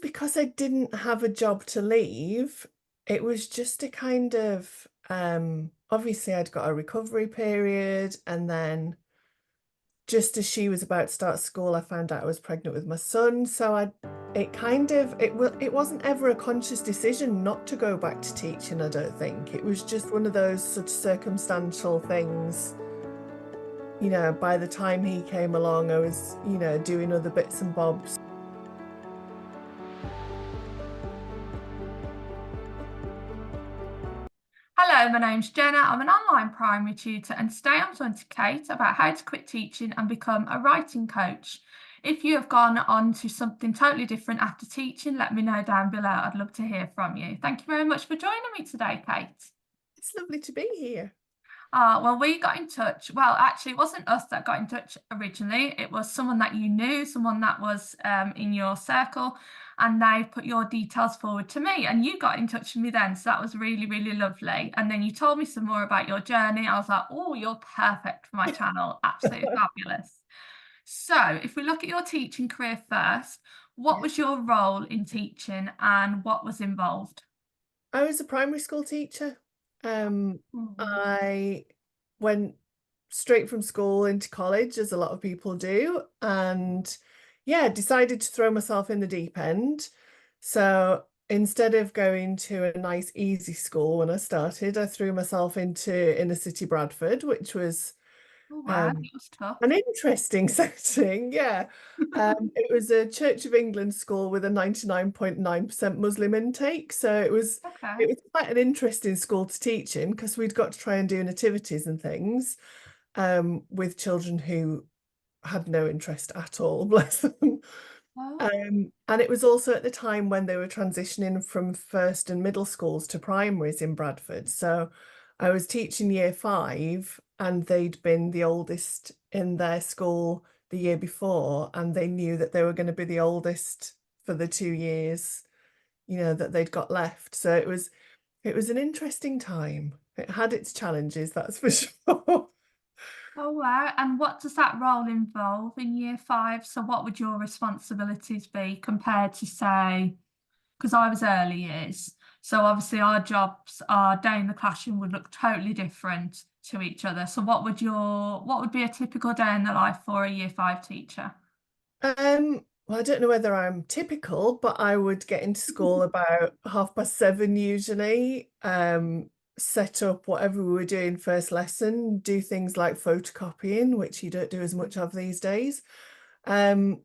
because I didn't have a job to leave, it was just a kind of obviously I'd got a recovery period, and then just as she was about to start school, I found out I was pregnant with my son. So it wasn't ever a conscious decision not to go back to teaching, I don't think. It was just one of those sort of circumstantial things. By the time he came along, I was, doing other bits and bobs. Hello, my name's Jenna. I'm an online primary tutor, and today I'm talking to Kate about how to quit teaching and become a writing coach. If you have gone on to something totally different after teaching, let me know down below. I'd love to hear from you. Thank you very much for joining me today, Kate. It's lovely to be here. Well, we got in touch. Well, actually, it wasn't us that got in touch originally. It was someone that you knew, someone that was in your circle, and they put your details forward to me. And you got in touch with me then. So that was really, really lovely. And then you told me some more about your journey. I was like, oh, you're perfect for my channel. Absolutely fabulous. So, if we look at your teaching career first, what Yeah. was your role in teaching and what was involved? I was a primary school teacher. Mhm. I went straight from school into college, as a lot of people do, and yeah, decided to throw myself in the deep end. So instead of going to a nice, easy school when I started, I threw myself into inner city Bradford, which was Oh, wow, um, it was tough. an interesting setting. Yeah. It was a Church of England school with a 99.9% Muslim intake. So it was Okay. it was quite an interesting school to teach in, because we'd got to try and do nativities and things with children who had no interest at all, bless them. Oh. And it was also at the time when they were transitioning from first and middle schools to primaries in Bradford. So I was teaching year 5, and they'd been the oldest in their school the year before, and they knew that they were going to be the oldest for the 2 years, that they'd got left. So it was an interesting time. It had its challenges, that's for sure. Oh, wow. And what does that role involve in year 5? So, what would your responsibilities be compared to, say, because I was early years. So, obviously, our jobs, our day in the classroom would look totally different to each other. So, what would be a typical day in the life for a year 5 teacher? Well, I don't know whether I'm typical, but I would get into school about 7:30 usually, set up whatever we were doing first lesson, do things like photocopying, which you don't do as much of these days. Um,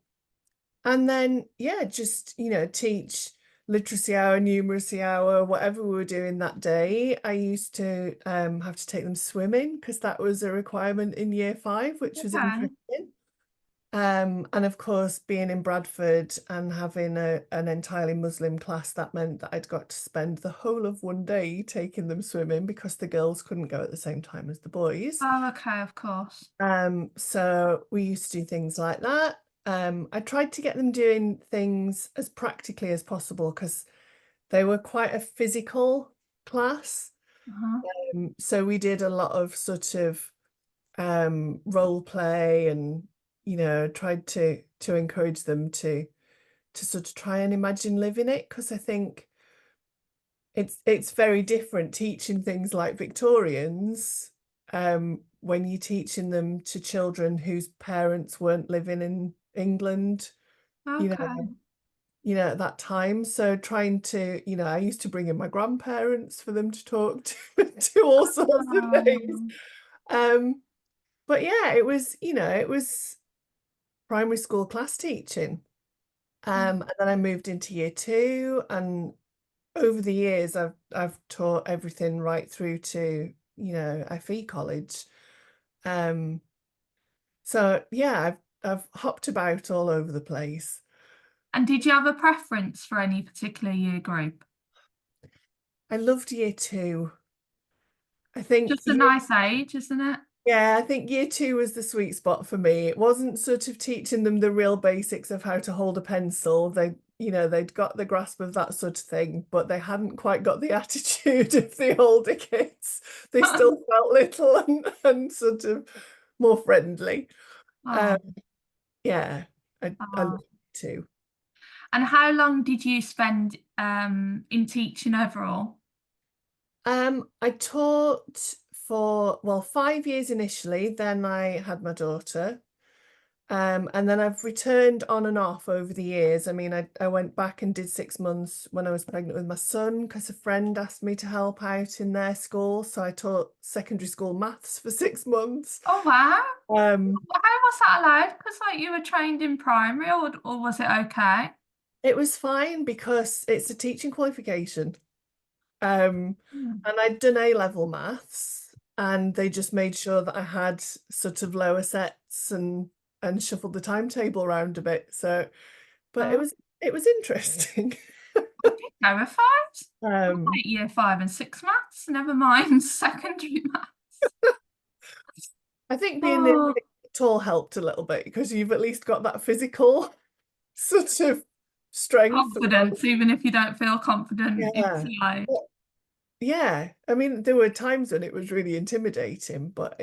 and then, yeah, just, teach literacy hour, numeracy hour, whatever we were doing that day. I used to have to take them swimming, because that was a requirement in year 5, which was Okay. interesting. And of course, being in Bradford and having an entirely Muslim class, that meant that I'd got to spend the whole of one day taking them swimming, because the girls couldn't go at the same time as the boys. Oh, okay, of course. So we used to do things like that. I tried to get them doing things as practically as possible, because they were quite a physical class. Uh-huh. So we did a lot of sort of role play, and tried to encourage them to sort of try and imagine living it, because I think it's very different teaching things like Victorians when you're teaching them to children whose parents weren't living in England, you know Okay. at that time. So trying to, I used to bring in my grandparents for them to talk to, to all sorts of things. Um, um but yeah, it was primary school class teaching. And then I moved into year 2, and over the years I've taught everything right through to, FE college. Um, so yeah, I've hopped about all over the place. and did you have a preference for any particular year group? I loved year 2. I think Just a nice age, isn't it? Yeah, I think year 2 was the sweet spot for me. It wasn't sort of teaching them the real basics of how to hold a pencil. They'd got the grasp of that sort of thing, but they hadn't quite got the attitude of the older kids. They still felt little and sort of more friendly. Um, Oh, yeah, I oh. loved it too. And how long did you spend in teaching overall? I taught for, well, 5 years initially, then I had my daughter. And then I've returned on and off over the years. I mean, I went back and did 6 months when I was pregnant with my son because a friend asked me to help out in their school. So I taught secondary school maths for 6 months. Oh wow. Um, How was that allowed? Because like you were trained in primary, or was it okay? it was fine because it's a teaching qualification. Um, Hmm. and I'd done A-level maths, and they just made sure that I had sort of lower sets and shuffled the timetable around a bit. So, but Oh, it was interesting. I'd be terrified. I Um, hate year 5 and 6 maths, never mind secondary maths. I think being near Oh, six foot tall helped a little bit because you've at least got that physical sort of strength. confidence, even if you don't feel confident Yeah. inside. But yeah. I mean, there were times when it was really intimidating, but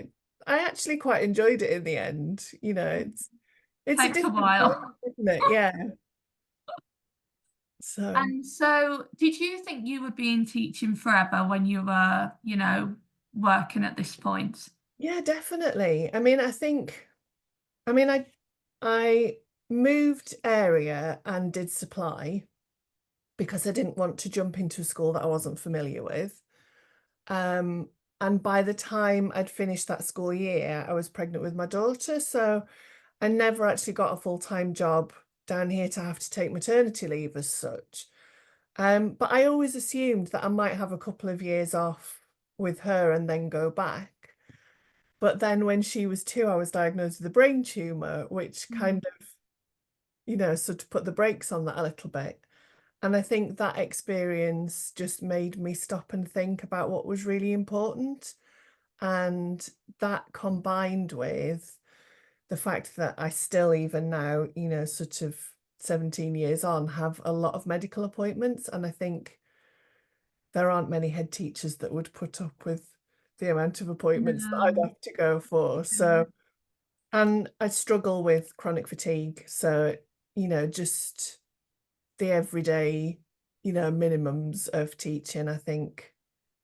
I actually quite enjoyed it in the end. It's a Takes a different challenge, while. isn't it? Yeah. So And so, did you think you would be in teaching forever when you were, working at this point? yeah, definitely. I mean, I moved area and did supply because I didn't want to jump into a school that I wasn't familiar with. Um, and by the time I'd finished that school year, I was pregnant with my daughter. So I never actually got a full-time job down here to have to take maternity leave as such. But I always assumed that I might have a couple of years off with her and then go back. But then when she was 2, I was diagnosed with a brain tumor, which Mm. kind of, sort of put the brakes on that a little bit. And I think that experience just made me stop and think about what was really important. And that combined with the fact that I still, even now, sort of 17 years on, have a lot of medical appointments. And I think there aren't many head teachers that would put up with the amount of appointments that I'd No. have to go for. So, and I struggle with chronic fatigue. So, just the everyday, minimums of teaching, I think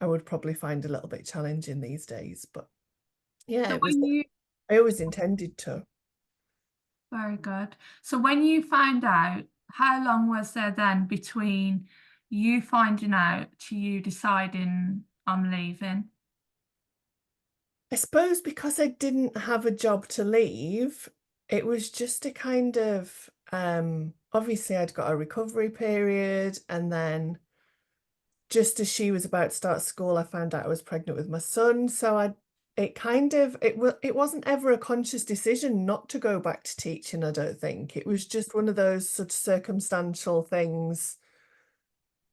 I would probably find a little bit challenging these days. But yeah, So when you I always intended to. Very good. So when you found out, how long was there then between you finding out to you deciding I'm leaving? I suppose because I didn't have a job to leave, it was just a kind of, obviously I'd got a recovery period, and then just as she was about to start school, I found out I was pregnant with my son. So it wasn't ever a conscious decision not to go back to teaching, I don't think. It was just one of those sort of circumstantial things.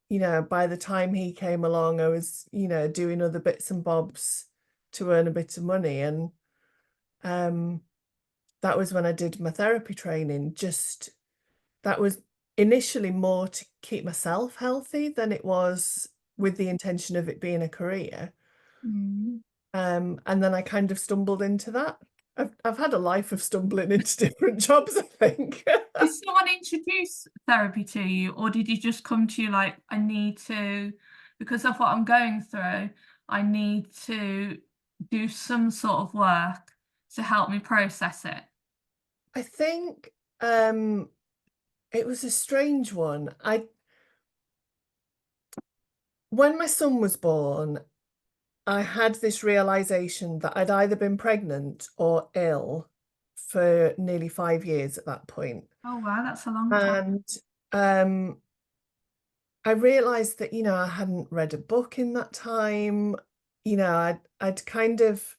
By the time he came along, I was, doing other bits and bobs to earn a bit of money. And um, that was when I did my therapy training. Just that was initially more to keep myself healthy than it was with the intention of it being a career. Mm. And then I kind of stumbled into that. I've had a life of stumbling into different jobs, I think. Did someone introduce therapy to you, or did you just come to you like, I need to, because of what I'm going through, I need to do some sort of work to help me process it? I think it was a strange one. When my son was born, I had this realization that I'd either been pregnant or ill for nearly 5 years at that point. Oh wow, that's a long time. And um, I realized that, I hadn't read a book in that time. I'd kind of,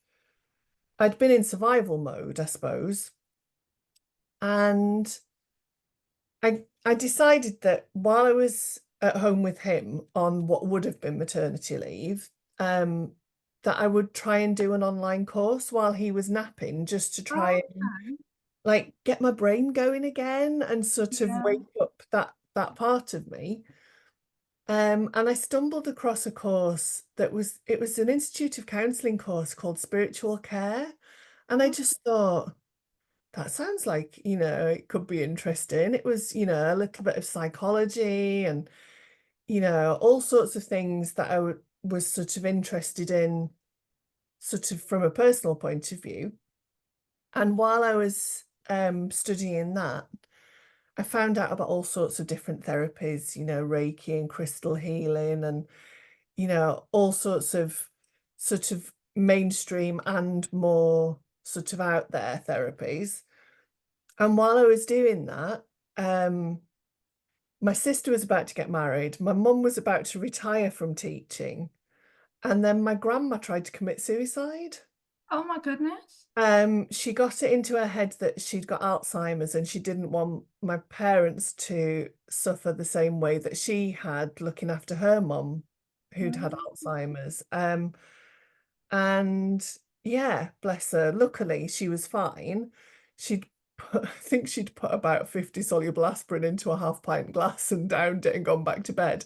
I'd been in survival mode, I suppose. And I decided that while I was at home with him on what would have been maternity leave, um, that I would try and do an online course while he was napping, just to try and Okay. like get my brain going again and sort of Yeah. wake up that part of me. And I stumbled across a course it was an Institute of Counselling course called Spiritual Care. And I just thought, that sounds like, it could be interesting. It was, a little bit of psychology and, all sorts of things that was sort of interested in, sort of from a personal point of view. And while I was studying that, I found out about all sorts of different therapies, Reiki and crystal healing and, all sorts of sort of mainstream and more sort of out there therapies. And while I was doing that, my sister was about to get married. My mum was about to retire from teaching. And then my grandma tried to commit suicide. Oh my goodness. She got it into her head that she'd got Alzheimer's and she didn't want my parents to suffer the same way that she had looking after her mum who'd had Oh, Alzheimer's. And yeah, bless her. Luckily, she was fine. I think she'd put about 50 soluble aspirin into a half pint glass and downed it and gone back to bed.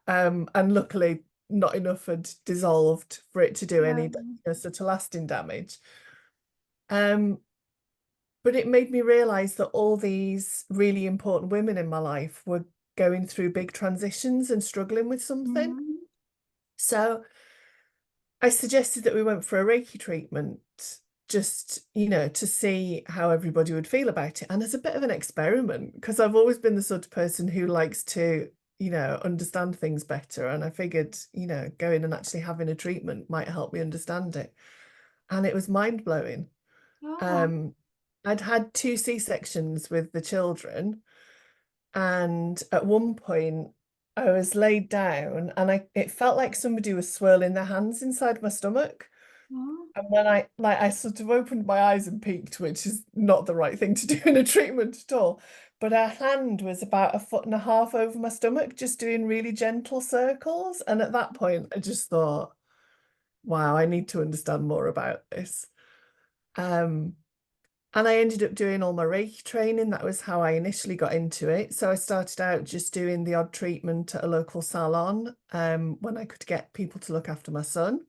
And luckily, not enough had dissolved for it to do any yeah. sort of lasting damage. Um, but it made me realize that all these really important women in my life were going through big transitions and struggling with something. Mm. So I suggested that we went for a Reiki treatment just, to see how everybody would feel about it. And as a bit of an experiment, because I've always been the sort of person who likes to, understand things better. And I figured, going and actually having a treatment might help me understand it. And it was mind blowing. Oh, wow. Um, I'd had two C-sections with the children, and at one point I was laid down and it felt like somebody was swirling their hands inside my stomach. Oh, And when I sort of opened my eyes and peeked, which is not the right thing to do in a treatment at all, but her hand was about 1.5 foot over my stomach, just doing really gentle circles. And at that point, I just thought, wow, I need to understand more about this. Um, And I ended up doing all my Reiki training. That was how I initially got into it. So I started out just doing the odd treatment at a local salon when I could get people to look after my son.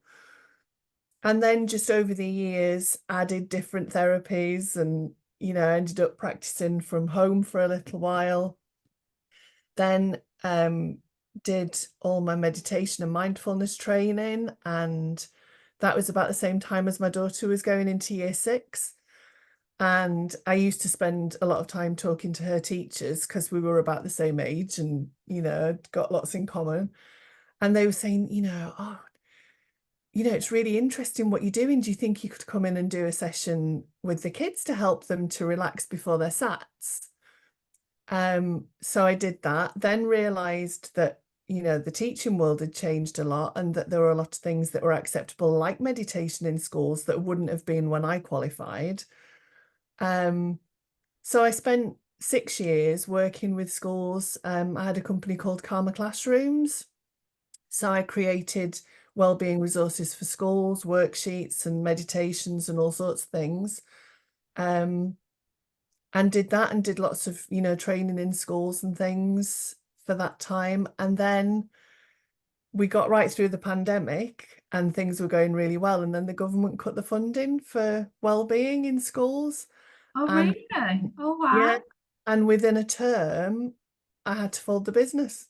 And then just over the years, added different therapies and, ended up practicing from home for a little while. Then did all my meditation and mindfulness training. And that was about the same time as my daughter was going into year 6. And I used to spend a lot of time talking to her teachers because we were about the same age and, got lots in common. And they were saying, oh, it's really interesting what you're doing. Do you think you could come in and do a session with the kids to help them to relax before their SATs? So I did that, then realized that, the teaching world had changed a lot and that there were a lot of things that were acceptable, like meditation in schools that wouldn't have been when I qualified. Um, So I spent 6 years working with schools. I had a company called Karma Classrooms. So I created wellbeing resources for schools, worksheets and meditations and all sorts of things. Um, and did that and did lots of, training in schools and things for that time. And then we got right through the pandemic and things were going really well. And then the government cut the funding for wellbeing in schools. oh, And really? Oh, wow. yeah, and within a term, I had to fold the business.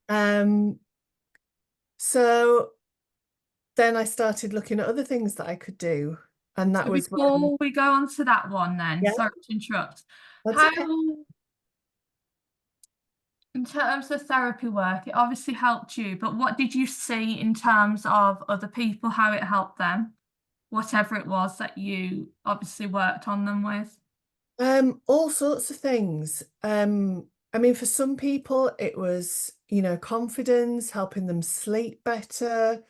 Um, so then I started looking at other things that I could do. And that So was when, before we go on to that one then, yeah, sorry to interrupt. that's How, okay. in terms of therapy work, it obviously helped you, but what did you see in terms of other people, how it helped them? Whatever it was that you obviously worked on them with. All sorts of things. I mean, for some people, it was, confidence, helping them sleep better,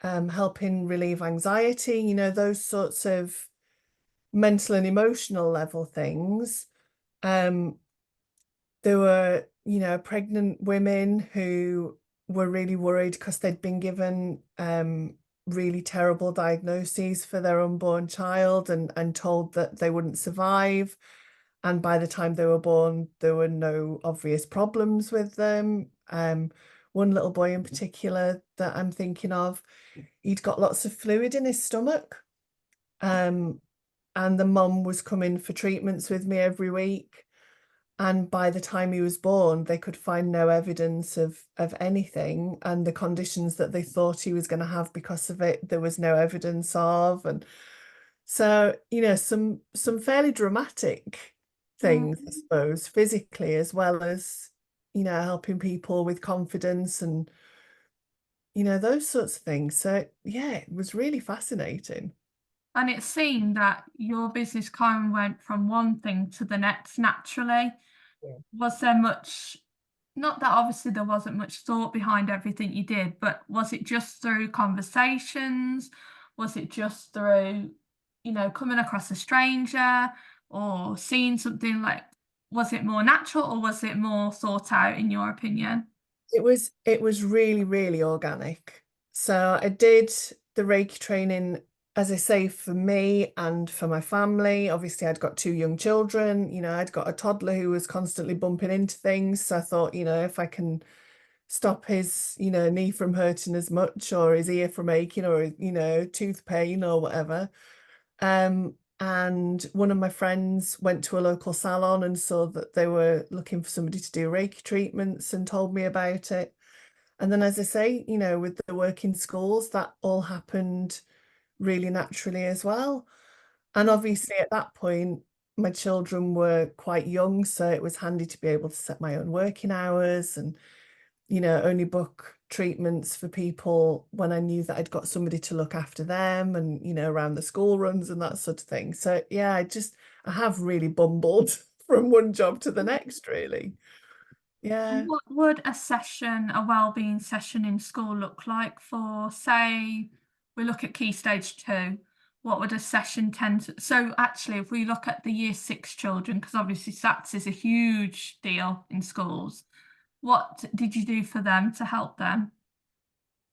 helping relieve anxiety, those sorts of mental and emotional level things. Um, There were, pregnant women who were really worried because they'd been given really terrible diagnoses for their unborn child and told that they wouldn't survive. And by the time they were born, there were no obvious problems with them. One little boy in particular that I'm thinking of, he'd got lots of fluid in his stomach. Um, and the mum was coming for treatments with me every week. And by the time he was born, they could find no evidence of anything. And the conditions that they thought he was going to have because of it, there was no evidence of. And so, some fairly dramatic things, I Mm. suppose, physically, as well as, helping people with confidence and, those sorts of things. So, yeah, it was really fascinating. And it seemed that your business kind of went from one thing to the next naturally. Yeah. Was there much, not that obviously there wasn't much thought behind everything you did, but was it just through conversations? Was it just through, coming across a stranger or seeing something like, was it more natural or was it more thought out in your opinion? It was really, really organic. So I did the Reiki training, as I say, for me and for my family. Obviously, I'd got two young children, I'd got a toddler who was constantly bumping into things. So I thought, if I can stop his, knee from hurting as much or his ear from aching or, tooth pain or whatever. And one of my friends went to a local salon and saw that they were looking for somebody to do Reiki treatments and told me about it. And then, as I say, with the work in schools, that all happened really naturally as well. And obviously, at that point, my children were quite young, so it was handy to be able to set my own working hours and, only book treatments for people when I knew that I'd got somebody to look after them and, around the school runs and that sort of thing. So, yeah, I have really bumbled from one job to the next, really. And Yeah. what would a wellbeing session in school look like for, say, we look at Key Stage 2, what would a session tend to, so actually if we look at the Year 6 children, because obviously SATs is a huge deal in schools, what did you do for them to help them?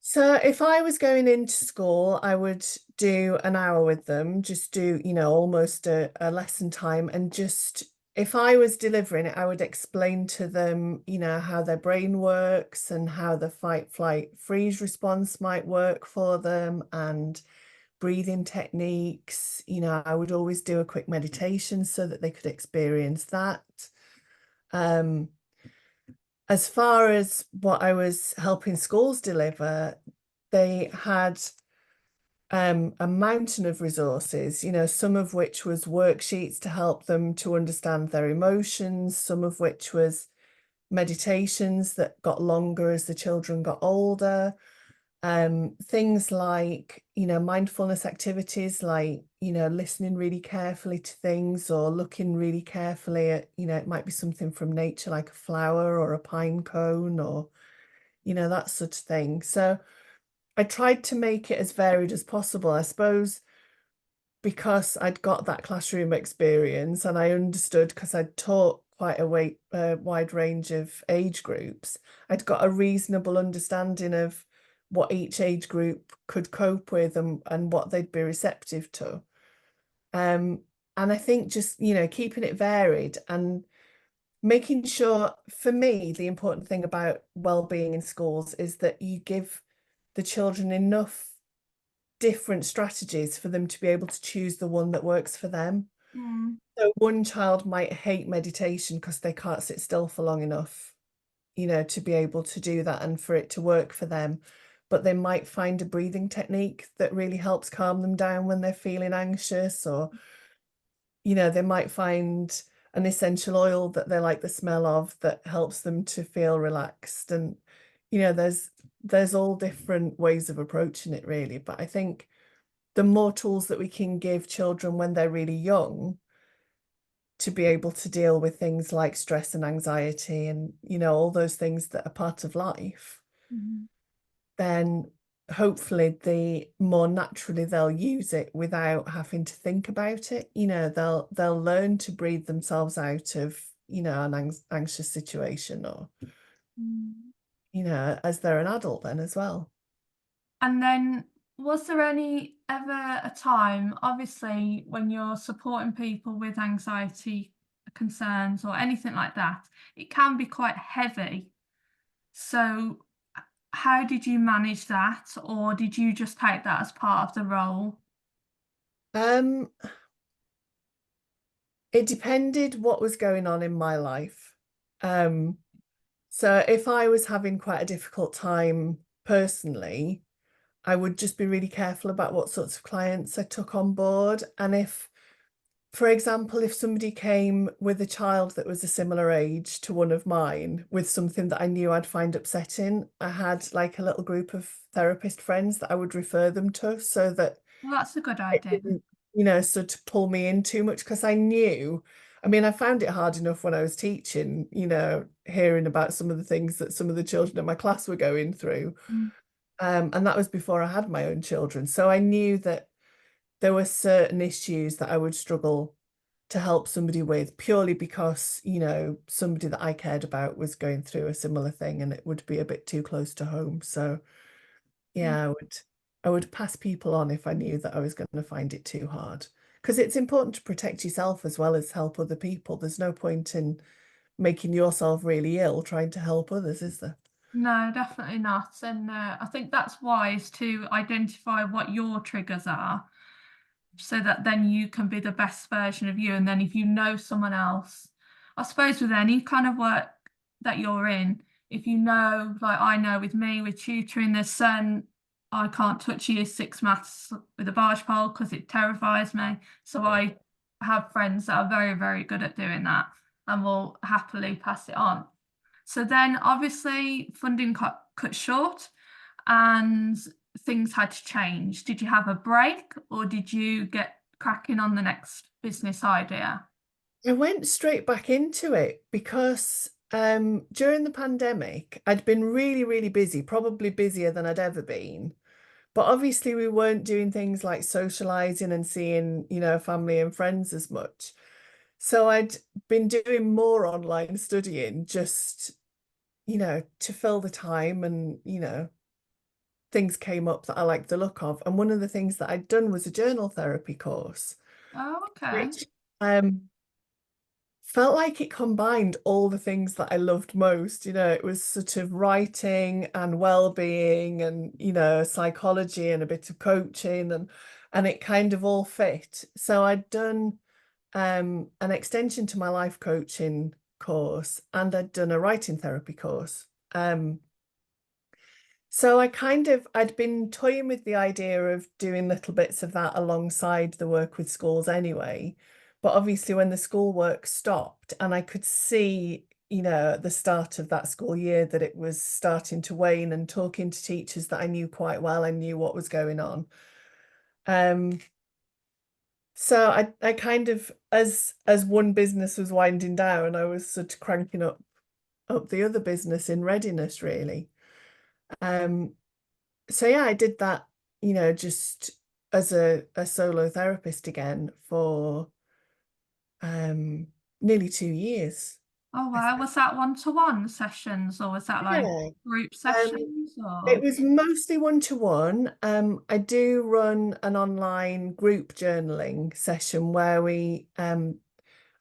So if I was going into school, I would do an hour with them, just do, almost a lesson time. And just if I was delivering it, I would explain to them, how their brain works and how the fight, flight, freeze response might work for them and breathing techniques. I would always do a quick meditation so that they could experience that. Um, as far as what I was helping schools deliver, they had a mountain of resources, some of which was worksheets to help them to understand their emotions, some of which was meditations that got longer as the children got older. Things like, mindfulness activities like, listening really carefully to things or looking really carefully at, it might be something from nature like a flower or a pine cone or, that sort of thing. So I tried to make it as varied as possible, I suppose, because I'd got that classroom experience and I understood because I'd taught quite wide range of age groups. I'd got a reasonable understanding of what each age group could cope with and what they'd be receptive to. Um, and I think just, keeping it varied and making sure, for me, the important thing about well-being in schools is that you give the children enough different strategies for them to be able to choose the one that works for them. Mm, So one child might hate meditation because they can't sit still for long enough, to be able to do that and for it to work for them. But they might find a breathing technique that really helps calm them down when they're feeling anxious, or, they might find an essential oil that they like the smell of that helps them to feel relaxed. And, there's all different ways of approaching it, really. But I think the more tools that we can give children when they're really young to be able to deal with things like stress and anxiety and, all those things that are part of life, mhm, then hopefully the more naturally they'll use it without having to think about it. They'll learn to breathe themselves out of, an anxious situation or, mm. as they're an adult then as well. And then, was there any ever a time, obviously, when you're supporting people with anxiety concerns or anything like that, it can be quite heavy. So, how did you manage that, or did you just take that as part of the role? Um, It depended what was going on in my life. Um, so if I was having quite a difficult time personally, I would just be really careful about what sorts of clients I took on board. And if, for example, if somebody came with a child that was a similar age to one of mine with something that I knew I'd find upsetting, I had like a little group of therapist friends that I would refer them to so that Well, that's a good it idea. didn't, sort of pull me in too much because I knew, I mean, I found it hard enough when I was teaching, hearing about some of the things that some of the children in my class were going through. Mm. And that was before I had my own children. So I knew that there were certain issues that I would struggle to help somebody with purely because, somebody that I cared about was going through a similar thing and it would be a bit too close to home. So Mm. yeah, I would pass people on if I knew that I was going to find it too hard. Because it's important to protect yourself as well as help other people. There's no point in making yourself really ill trying to help others, is there? No, definitely not. And I think that's wise to identify what your triggers are so that then you can be the best version of you. And then if you know someone else, I suppose with any kind of work that you're in, if you know, like I know with me, with tutoring, there's certain, I can't touch year six maths with a barge pole because it terrifies me. So Yeah. I have friends that are very, very good at doing that and will happily pass it on. So then obviously funding cut short and things had to change. Did you have a break or did you get cracking on the next business idea? I went straight back into it because during the pandemic, I'd been really, really busy, probably busier than I'd ever been. But obviously, we weren't doing things like socializing and seeing, family and friends as much. So I'd been doing more online studying just, to fill the time and, things came up that I liked the look of. And one of the things that I'd done was a journal therapy course, Oh, okay. which felt like it combined all the things that I loved most. It was sort of writing and well-being and, psychology and a bit of coaching and it kind of all fit. So I'd done an extension to my life coaching course and I'd done a writing therapy course. So I'd been toying with the idea of doing little bits of that alongside the work with schools anyway. But obviously when the school work stopped and I could see, at the start of that school year that it was starting to wane and talking to teachers that I knew quite well, I knew what was going on. Um, so I kind of, as one business was winding down, I was sort of cranking up the other business in readiness, really. Um, so yeah, I did that, just as a solo therapist again for um nearly 2 years. Oh, I wow. think. Was that one-to-one sessions or was that like Yeah. group Um, sessions it or? was mostly one-to-one. I do run an online group journaling session where I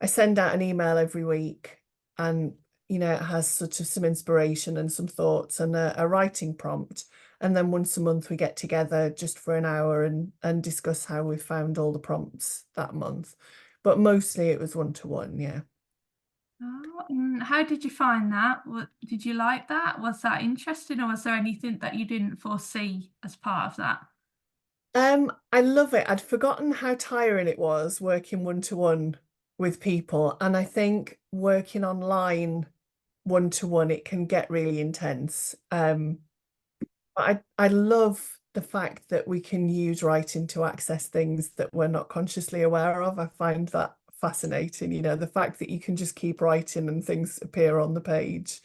send out an email every week and it has sort of some inspiration and some thoughts and a writing prompt. And then once a month we get together just for an hour and discuss how we found all the prompts that month. But mostly it was one-to-one, yeah. Oh, and how did you find that? What, did you like that? Was that interesting or was there anything that you didn't foresee as part of that? I love it. I'd forgotten how tiring it was working one-to-one with people. And I think working online one-to-one, it can get really intense. I love the fact that we can use writing to access things that we're not consciously aware of. I find that fascinating. The fact that you can just keep writing and things appear on the page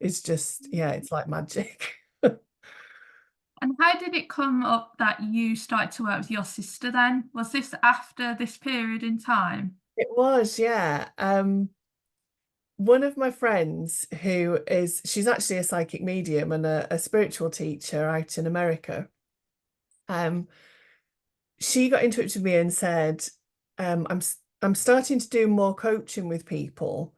is just, yeah, it's like magic. And how did it come up that you started to work with your sister then? Was this after this period in time? It was, yeah. One of my friends she's actually a psychic medium and a spiritual teacher out in America. Um, she got in touch with me and said, I'm starting to do more coaching with people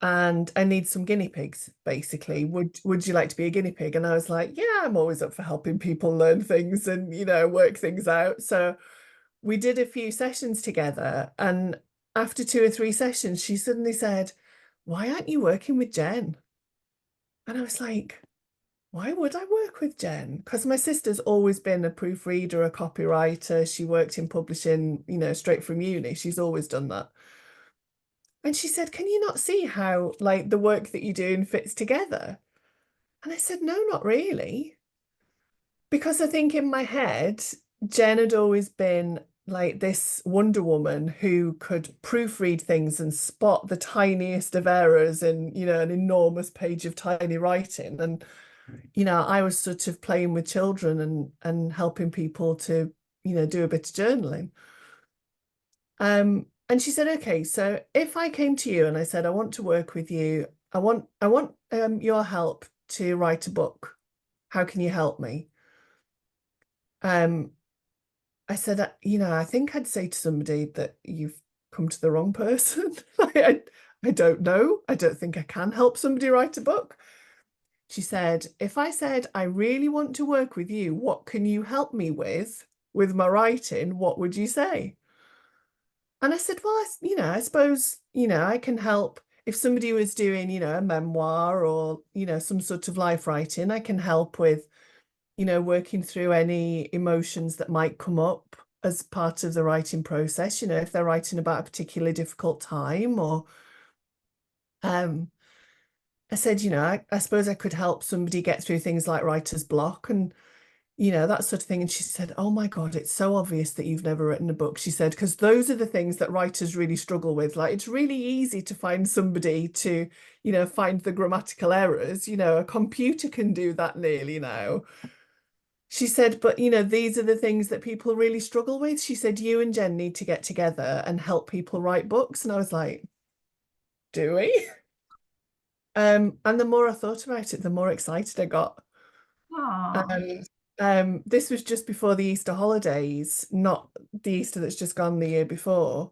and I need some guinea pigs, basically. Would you like to be a guinea pig? And I was like, yeah, I'm always up for helping people learn things and, work things out. So we did a few sessions together and after 2 or 3 sessions, she suddenly said, "Why aren't you working with Jen?" And I was like, why would I work with Jen? Because my sister's always been a proofreader, a copywriter. She worked in publishing, straight from uni. She's always done that. And she said, "Can you not see how, like, the work that you're doing fits together?" And I said, "No, not really." Because I think in my head, Jen had always been like this Wonder Woman who could proofread things and spot the tiniest of errors in, an enormous page of tiny writing. And, I was sort of playing with children and helping people to, do a bit of journaling. And she said, "Okay, so if I came to you and I said, I want to work with you, I want your help to write a book. How can you help me?" Um, I said, I think I'd say to somebody that you've come to the wrong person. I don't know. I don't think I can help somebody write a book. She said, "If I said, I really want to work with you, what can you help me with my writing? What would you say?" And I said, "Well, I suppose, I can help if somebody was doing, a memoir or, some sort of life writing, I can help with, working through any emotions that might come up as part of the writing process, if they're writing about a particularly difficult time or um I said, I suppose I could help somebody get through things like writer's block and that sort of thing." And she said, "Oh my God, it's so obvious that you've never written a book." She said, "Because those are the things that writers really struggle with. Like, it's really easy to find somebody to, find the grammatical errors. A computer can do that nearly now." She said, "But, these are the things that people really struggle with." She said, "You and Jen need to get together and help people write books." And I was like, "Do we?" And the more I thought about it, the more excited I got. Oh, And this was just before the Easter holidays, not the Easter that's just gone the year before.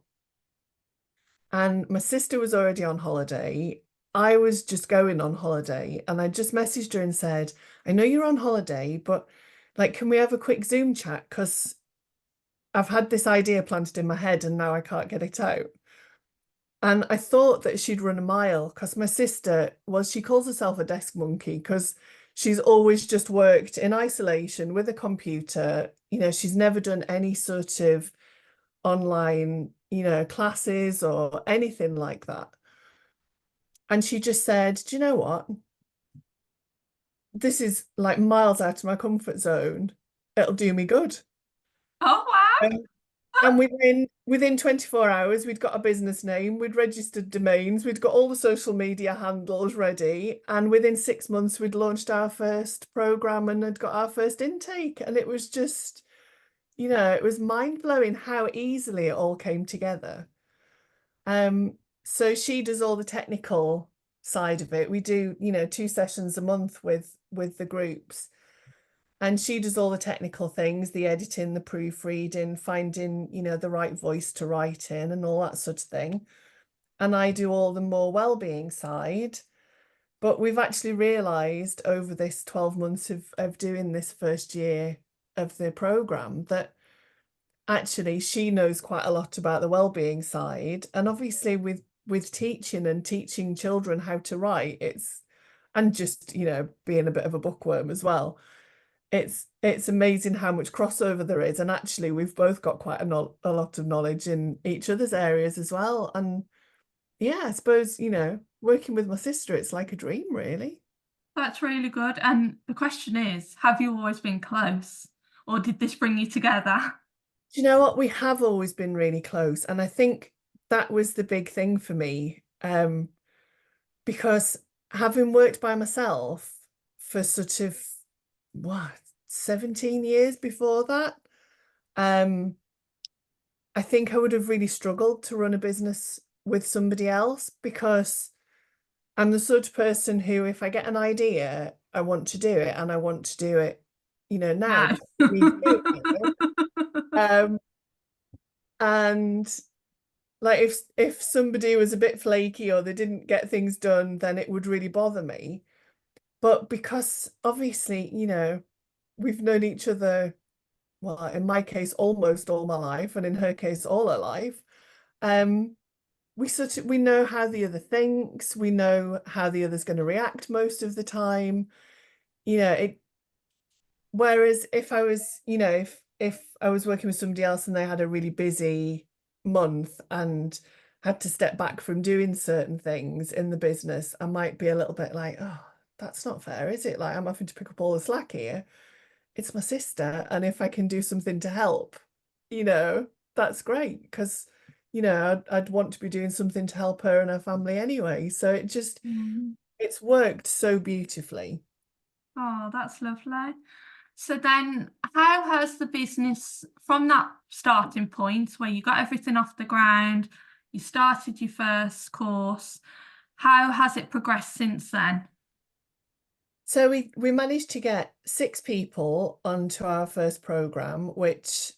And my sister was already on holiday. I was just going on holiday, and I just messaged her and said, "I know you're on holiday, but like, can we have a quick Zoom chat? Because I've had this idea planted in my head and now I can't get it out." And I thought that she'd run a mile because my sister, well, she calls herself a desk monkey because she's always just worked in isolation with a computer. She's never done any sort of online, classes or anything like that. And she just said, "Do you know what? This is like miles out of my comfort zone. It'll do me good." oh wow. Um, And within 24 hours, we'd got a business name, we'd registered domains, we'd got all the social media handles ready, and within 6 months, we'd launched our first program and had got our first intake. And it was just, it was mind-blowing how easily it all came together. So she does all the technical side of it. We do, 2 sessions a month with the groups. And she does all the technical things, the editing, the proofreading, finding, the right voice to write in and all that sort of thing. And I do all the more well-being side. But we've actually realized over this 12 months of doing this first year of the program that actually she knows quite a lot about the well-being side. And obviously with teaching and teaching children how to write, and just, being a bit of a bookworm as well, it's amazing how much crossover there is. And actually, we've both got quite a lot of knowledge in each other's areas as well. And yeah, I suppose, working with my sister, it's like a dream, really. That's really good. And the question is, have you always been close, or did this bring you together? Do you know what? We have always been really close. And I think that was the big thing for me. Because having worked by myself for sort of what, 17 years before that, um, I think I would have really struggled to run a business with somebody else because I'm the sort of person who, if I get an idea, I want to do it and I want to do it, now No. before I need to do it. And like if somebody was a bit flaky or they didn't get things done, then it would really bother me. But because obviously, we've known each other, well, in my case, almost all my life, and in her case, all her life. Um, we know how the other thinks, we know how the other's going to react most of the time. You know, it whereas if I was, if I was working with somebody else and they had a really busy month and had to step back from doing certain things in the business, I might be a little bit like, oh, that's not fair, is it? Like I'm having to pick up all the slack here. It's my sister, and if I can do something to help, you know, that's great because, I'd want to be doing something to help her and her family anyway. So Mm. it's worked so beautifully. Oh, that's lovely. So then, how has the business, from that starting point where you got everything off the ground, you started your first course, how has it progressed since then? So we managed to get 6 people onto our first program, which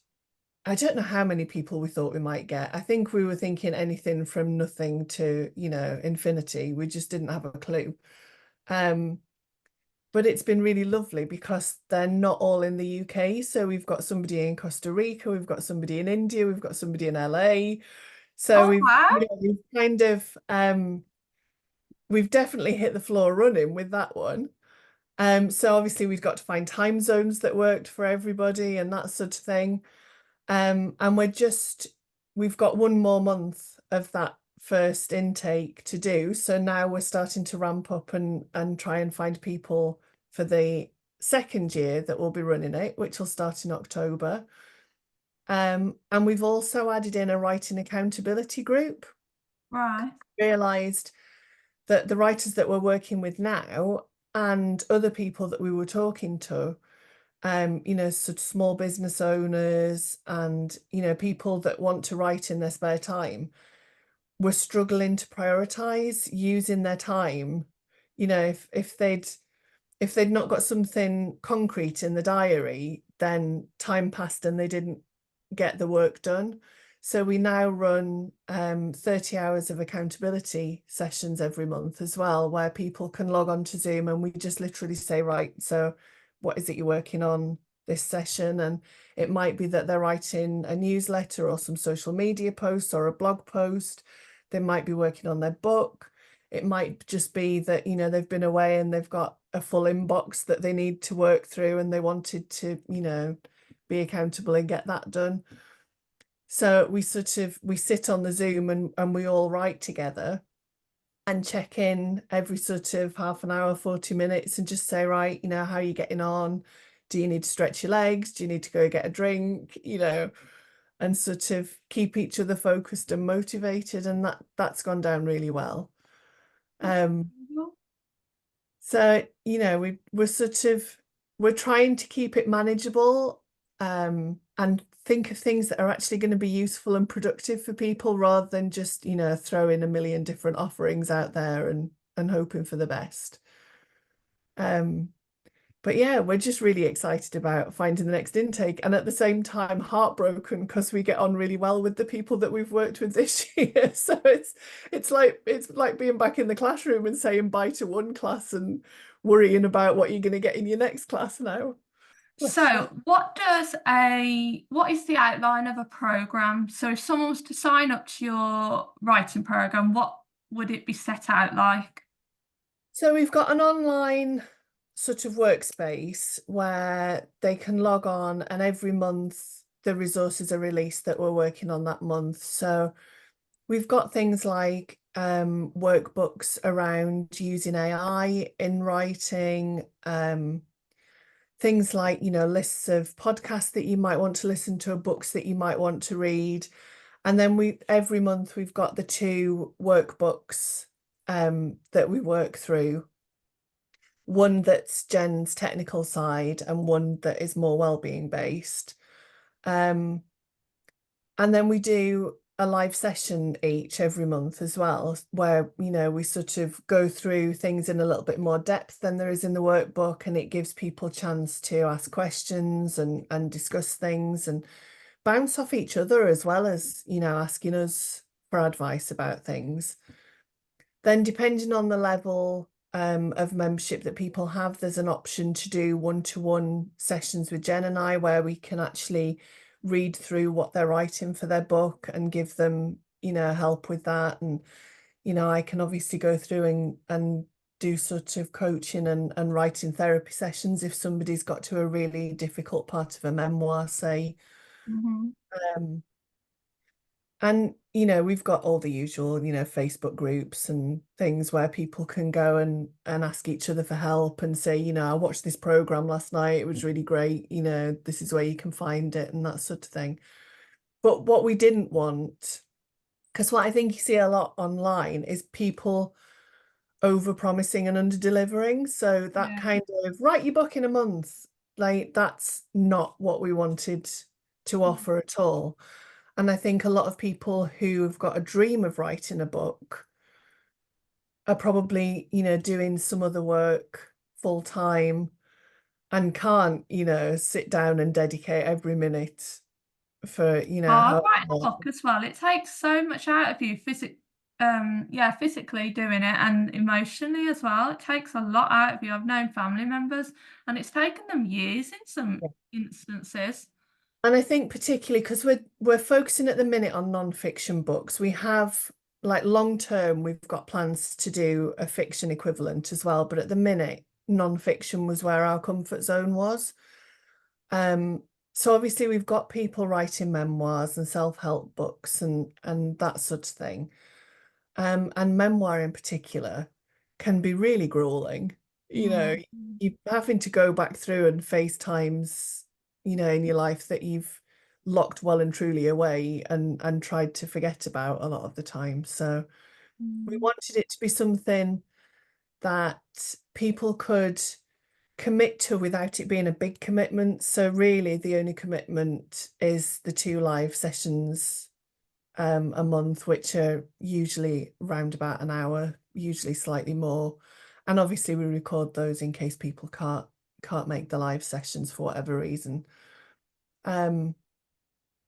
I don't know how many people we thought we might get. I think we were thinking anything from nothing to, infinity. We just didn't have a clue. Um, but it's been really lovely because they're not all in the UK. So we've got somebody in Costa Rica, we've got somebody in India, we've got somebody in LA. So Oh, wow. we've kind of we've definitely hit the floor running with that one. So obviously we've got to find time zones that worked for everybody and that sort of thing. And we've got one more month of that first intake to do. So now we're starting to ramp up and try and find people for the second year that will be running it, which will start in October. And we've also added in a writing accountability group. Right. Realised that the writers that we're working with now and other people that we were talking to, sort of small business owners and, people that want to write in their spare time were struggling to prioritize using their time. If they'd not got something concrete in the diary, then time passed and they didn't get the work done. So we now run 30 hours of accountability sessions every month as well, where people can log on to Zoom and we just literally say, right, so what is it you're working on this session? And it might be that they're writing a newsletter or some social media posts or a blog post. They might be working on their book. It might just be that, they've been away and they've got a full inbox that they need to work through and they wanted to, be accountable and get that done. So we sit on the Zoom and we all write together and check in every sort of half an hour, 40 minutes and just say, right, how are you getting on? Do you need to stretch your legs? Do you need to go get a drink? And sort of keep each other focused and motivated. And that's gone down really well. That's Um, cool. So, we're trying to keep it manageable, and think of things that are actually going to be useful and productive for people rather than just, throwing a million different offerings out there and hoping for the best. Um, but yeah, we're just really excited about finding the next intake and at the same time heartbroken because we get on really well with the people that we've worked with this year. So it's like being back in the classroom and saying bye to one class and worrying about what you're going to get in your next class now. Bless you. So, what is the outline of a program? So, if someone was to sign up to your writing program, what would it be set out like? So we've got an online sort of workspace where they can log on and every month the resources are released that we're working on that month. So we've got things like workbooks around using AI in writing, things like, lists of podcasts that you might want to listen to, books that you might want to read. And then every month we've got the 2 workbooks that we work through. One that's Jen's technical side and one that is more well-being based. Um, and then we do a live session each every month as well, where, we sort of go through things in a little bit more depth than there is in the workbook, and it gives people a chance to ask questions and discuss things and bounce off each other as well as, asking us for advice about things. Then depending on the level of membership that people have, there's an option to do one-to-one sessions with Jen and I where we can actually read through what they're writing for their book and give them help with that. And, I can obviously go through and do sort of coaching and writing therapy sessions if somebody's got to a really difficult part of a memoir, say. Mhm. Um, and, we've got all the usual, Facebook groups and things where people can go and ask each other for help and say, I watched this program last night. It was really great. This is where you can find it and that sort of thing. But what we didn't want, because what I think you see a lot online is people over-promising and under-delivering. So that Yeah. kind of write your book in a month, like that's not what we wanted to offer at all. And I think a lot of people who have got a dream of writing a book are probably, doing some other work full time and can't, sit down and dedicate every minute for, Hard how writing a book as well. It takes so much out of you yeah, physically doing it and emotionally as well. It takes a lot out of you. I've known family members and it's taken them years in some instances. And I think particularly because we're focusing at the minute on non-fiction books, we have like long term, we've got plans to do a fiction equivalent as well. But at the minute, non-fiction was where our comfort zone was. Um, so obviously we've got people writing memoirs and self-help books and that sort of thing. And memoir in particular can be really grueling. Mm. You having to go back through and face times, in your life that you've locked well and truly away and tried to forget about a lot of the time. So we Mm. wanted it to be something that people could commit to without it being a big commitment. So really the only commitment is the 2 live sessions a month, which are usually round about an hour, usually slightly more. And obviously we record those in case people can't make the live sessions for whatever reason. Um,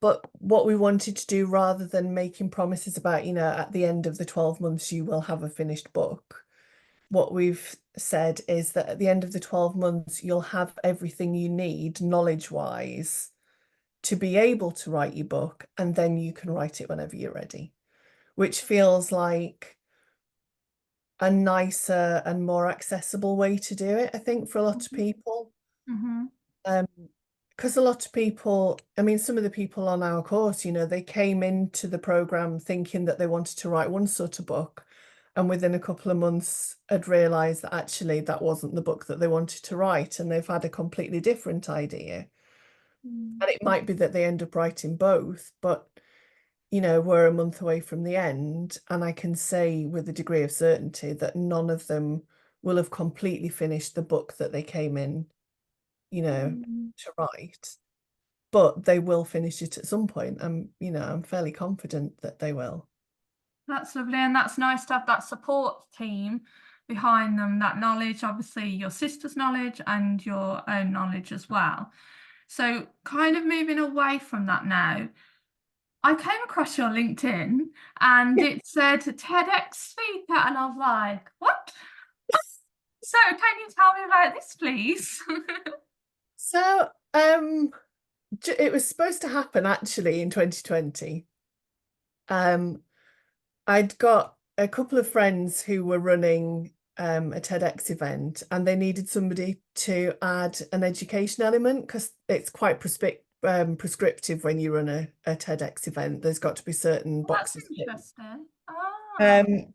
but what we wanted to do rather than making promises about, at the end of the 12 months you will have a finished book, what we've said is that at the end of the 12 months you'll have everything you need knowledge-wise to be able to write your book, and then you can write it whenever you're ready, which feels like a nicer and more accessible way to do it, I think, for a lot of people. Mhm. Um, because a lot of people, I mean, some of the people on our course, they came into the program thinking that they wanted to write one sort of book, and within a couple of months had realized that actually that wasn't the book that they wanted to write, and they've had a completely different idea. Mm. And it might be that they end up writing both, but we're a month away from the end, and I can say with a degree of certainty that none of them will have completely finished the book that they came in, Mm. to write, but they will finish it at some point. I'm fairly confident that they will. That's lovely, and that's nice to have that support team behind them, that knowledge, obviously your sister's knowledge and your own knowledge as well. So, kind of moving away from that now, I came across your LinkedIn and it said TEDx speaker, and I was like, what? So, can you tell me about this, please? So, it was supposed to happen actually in 2020. Um, I'd got a couple of friends who were running a TEDx event, and they needed somebody to add an education element because it's quite prescriptive when you run a TEDx event. There's got to be certain That's boxes ticked. interesting. Ah. Um,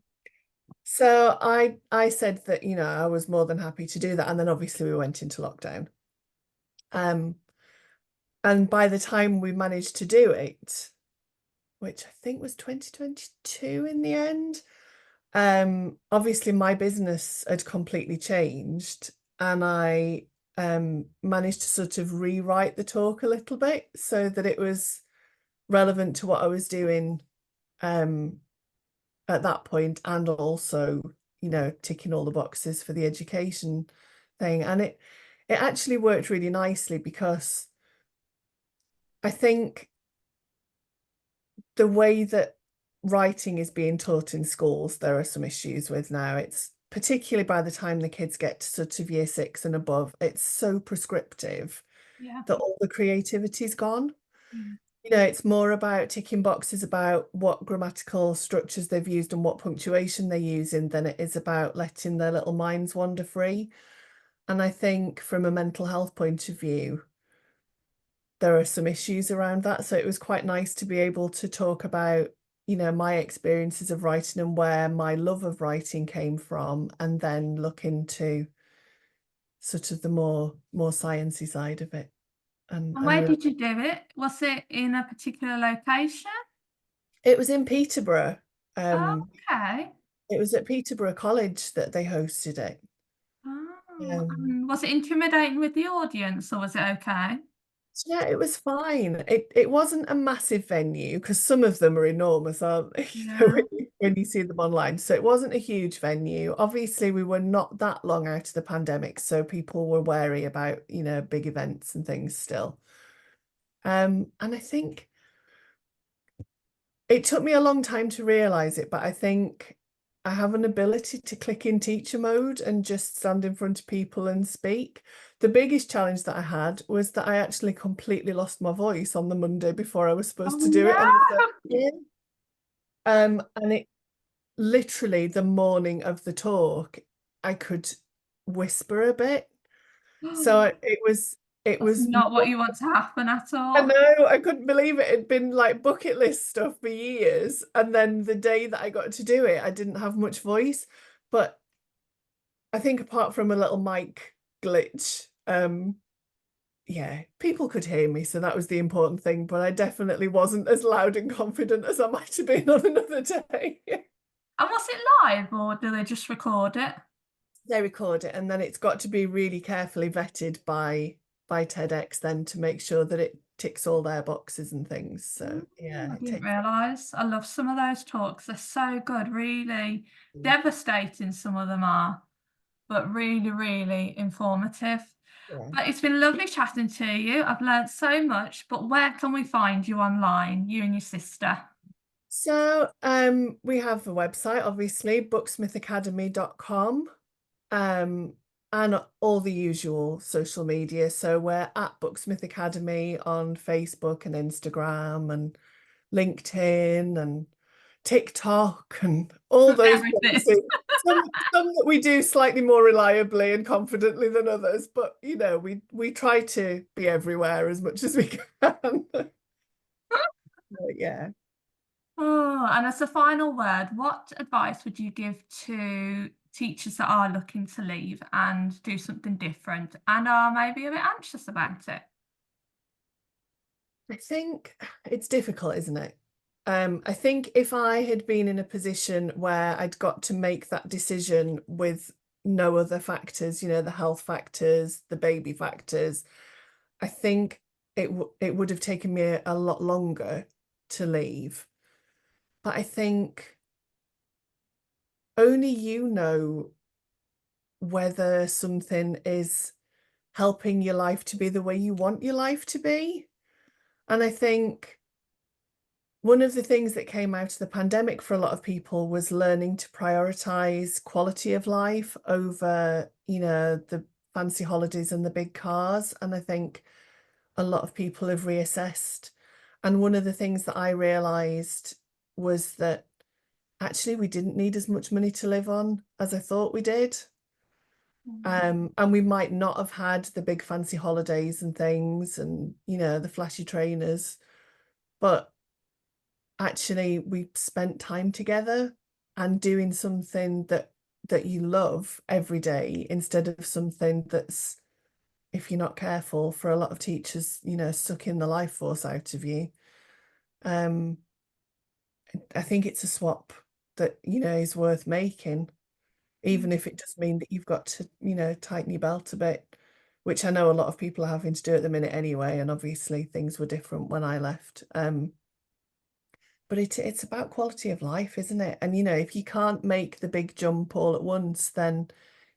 so I said that, I was more than happy to do that. And then obviously we went into lockdown. Um, and by the time we managed to do it, which I think was 2022 in the end, obviously my business had completely changed, and I managed to sort of rewrite the talk a little bit so that it was relevant to what I was doing um at that point, and also, ticking all the boxes for the education thing. And it actually worked really nicely because I think the way that writing is being taught in schools, there are some issues with now. It's particularly by the time the kids get to sort of year 6 and above, it's so prescriptive Yeah. that all the creativity's gone. Mm. It's more about ticking boxes about what grammatical structures they've used and what punctuation they're using than it is about letting their little minds wander free. And I think from a mental health point of view, there are some issues around that. So it was quite nice to be able to talk about, my experiences of writing and where my love of writing came from, and then look into sort of the more sciencey side of it. And And and where really, did you do it? Was it in a particular location? it was in Peterborough. Oh, Um, okay. it was at Peterborough College that they hosted it. Oh, Um, and was it intimidating with the audience or was it okay? so yeah, it was fine. It wasn't a massive venue because some of them are enormous, aren't they? Yeah. When you see them online. So it wasn't a huge venue. Obviously, we were not that long out of the pandemic, so people were wary about, big events and things still. And I think it took me a long time to realize it, but I think I have an ability to click in teacher mode and just stand in front of people and speak. The biggest challenge that I had was that I actually completely lost my voice on the Monday before I was Oh supposed to do it on the no. first year. And it literally the morning of the talk, I could whisper a bit. So it was That's not what you want to happen at I all. know, I couldn't believe it. It'd been like bucket list stuff for years. And then the day that I got to do it, I didn't have much voice. But I think apart from a little mic glitch, yeah, people could hear me. So that was the important thing. But I definitely wasn't as loud and confident as I might have been on another day. And was it live or do they just record it? They record it and then it's got to be really carefully vetted by TEDx then to make sure that it ticks all their boxes and things. So yeah, I it didn't takes realise. I love some of those talks. They're so good, really devastating, some of them are, but really, really informative. yeah. But it's been lovely chatting to you. I've learnt so much, but where can we find you online, you and your sister? So we have a website, obviously, booksmithacademy.com, um, and all the usual social media. So we're at Booksmith Academy on Facebook and Instagram and LinkedIn and TikTok and all those Everything. places. Some that we do slightly more reliably and confidently than others, but we try to be everywhere as much as we can. But yeah. Oh, and as a final word, what advice would you give to teachers that are looking to leave and do something different and are maybe a bit anxious about it? I think it's difficult, isn't it? I think if I had been in a position where I'd got to make that decision with no other factors, the health factors, the baby factors, I think it would have taken me a lot longer to leave. But I think only you know whether something is helping your life to be the way you want your life to be. And I think one of the things that came out of the pandemic for a lot of people was learning to prioritize quality of life over, the fancy holidays and the big cars. And I think a lot of people have reassessed. And one of the things that I realized was that actually we didn't need as much money to live on as I thought we did. And we might not have had the big fancy holidays and things and, the flashy trainers, but actually we spent time together and doing something that you love every day instead of something that's, if you're not careful, for a lot of teachers, sucking the life force out of you. Um, I think it's a swap that, is worth making, even if it does mean that you've got to, tighten your belt a bit, which I know a lot of people are having to do at the minute anyway. And obviously things were different when I left. But it's about quality of life, isn't it? And if you can't make the big jump all at once, then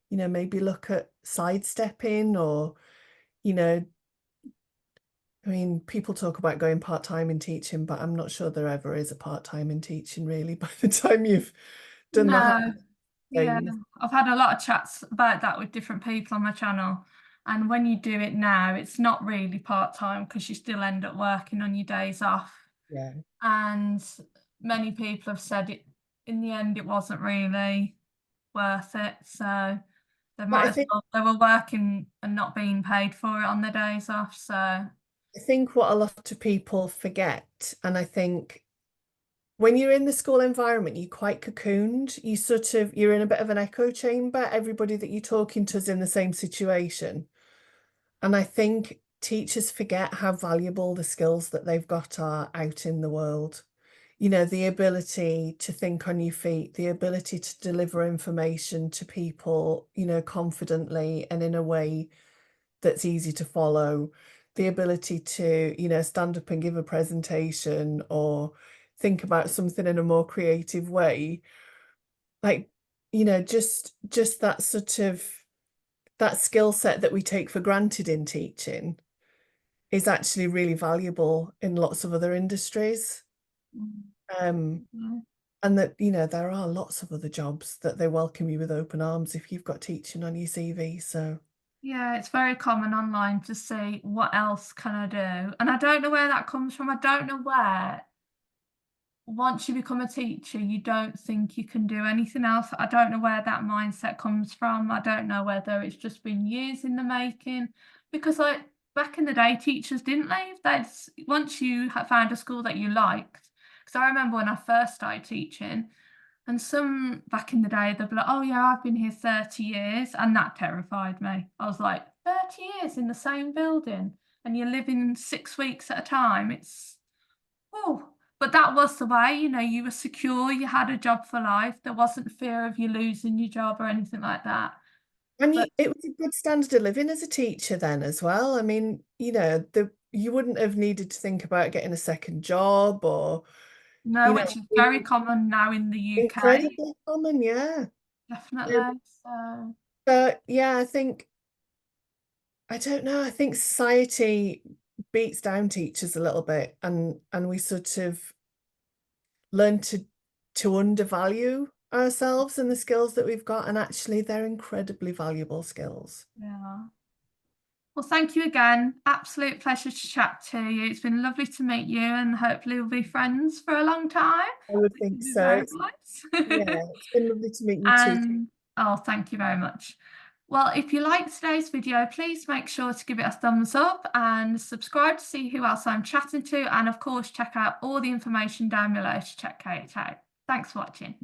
maybe look at sidestepping or, you know, I mean, people talk about going part-time in teaching, but I'm not sure there ever is a part-time in teaching really by the time you've done the hard No, yeah, things. I've had a lot of chats about that with different people on my channel, And when you do it now, it's not really part-time because you still end up working on your days off. Yeah. And many people have said it in the end, it wasn't really worth it. So they But might as well, they were working and not being paid for it on their days off. So I think what a lot of people forget, and I think when you're in the school environment, you're quite cocooned. You're in a bit of an echo chamber. Everybody that you're talking to is in the same situation. And I think teachers forget how valuable the skills that they've got are out in the world. You know, the ability to think on your feet, the ability to deliver information to people, you know, confidently and in a way that's easy to follow, the ability to, you know, stand up and give a presentation or think about something in a more creative way. Like, you know, just that sort of that skill set that we take for granted in teaching is actually really valuable in lots of other industries. mm, Um, yeah. and that, you know, there are lots of other jobs that they welcome you with open arms if you've got teaching on your CV. So Yeah, it's very common online to say, what else can I do? And I don't know where that comes from. I don't know where once you become a teacher, you don't think you can do anything else. I don't know where that mindset comes from. I don't know whether it's just been years in the making. Because like back in the day, teachers didn't leave. Once you had found a school that you liked. Because I remember when I first started teaching, and some back in the day, they'd be like, "Oh yeah, I've been here 30 years," and that terrified me. I was like, 30 years in the same building, and you're living 6 weeks at a time. It's oh, but that was the way, you know, you were secure, you had a job for life. There wasn't fear of you losing your job or anything like that. and But it was a good standard of living as a teacher then as well. I mean, you know, you wouldn't have needed to think about getting a second job or, no, you know, which is very common now in the UK, incredibly common, yeah. definitely. So, But yeah, I don't know, I think society beats down teachers a little bit and we sort of learn to undervalue ourselves and the skills that we've got, and actually they're incredibly valuable skills. yeah. Well, thank you again. Absolute pleasure to chat to you. It's been lovely to meet you, and hopefully we'll be friends for a long time, I would which think would be so. very It's, nice. yeah, it's been lovely to meet you too. And oh, thank you very much. Well, if you liked today's video, please make sure to give it a thumbs up and subscribe to see who else I'm chatting to. And of course, check out all the information down below to check Kate out. Thanks for watching.